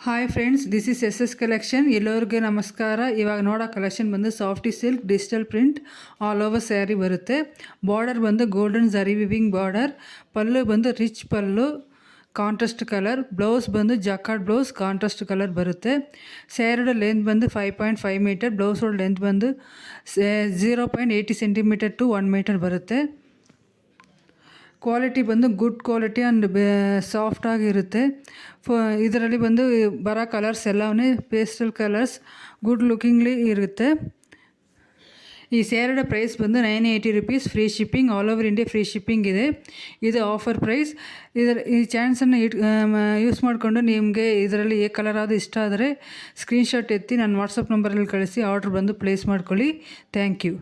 Hi friends, this is S collection. ಎಲ್ಲರಿಗೂ ನಮಸ್ಕಾರ. ಇವಾಗ ನೋಡೋ ಕಲೆಕ್ಷನ್ ಬಂದು softy silk digital print all over saree ಬರುತ್ತೆ. ಬಾರ್ಡರ್ ಬಂದು golden zari weaving border. Pallu ಬಂದು rich pallu contrast colour. Blouse ಬಂದು ಜಾಕಾರ್ಡ್ ಬ್ಲೌಸ್ ಕಾಂಟ್ರಾಸ್ಟ್ ಕಲರ್ ಬರುತ್ತೆ. ಸ್ಯಾರಿದ ಲೆಂತ್ ಬಂದು 5.5 ಮೀಟರ್. ಬ್ಲೌಸ್ ಲೆಂತ್ ಬಂದು 0.80 ಸೆಂಟಿಮೀಟರ್ ಟು 1 ಮೀಟರ್ ಬರುತ್ತೆ. ಕ್ವಾಲಿಟಿ ಬಂದು ಗುಡ್ ಕ್ವಾಲಿಟಿ ಆ್ಯಂಡ್ ಸಾಫ್ಟಾಗಿರುತ್ತೆ. ಇದರಲ್ಲಿ ಬಂದು ಬರೋ ಕಲರ್ಸ್ ಎಲ್ಲವೇ ಪೇಸ್ಟಲ್ ಕಲರ್ಸ್, ಗುಡ್ ಲುಕಿಂಗ್ಲಿ ಇರುತ್ತೆ. ಈ ಸ್ಯಾರಿದ ಪ್ರೈಸ್ ಬಂದು 980 rupees. Free shipping, all over India free shipping ಇದೆ. ಇದು ಆಫರ್ ಪ್ರೈಸ್. ಈ ಚಾನ್ಸನ್ನು ಯೂಸ್ ಮಾಡಿಕೊಂಡು ನಿಮಗೆ ಇದರಲ್ಲಿ ಏ ಕಲರ್ ಆದರೂ ಇಷ್ಟ ಆದರೆ ಸ್ಕ್ರೀನ್ಶಾಟ್ ಎತ್ತಿ ನನ್ನ ವಾಟ್ಸಪ್ ನಂಬರಲ್ಲಿ ಕಳಿಸಿ ಆರ್ಡ್ರ್ ಬಂದು ಪ್ಲೇಸ್ ಮಾಡ್ಕೊಳ್ಳಿ. Thank you.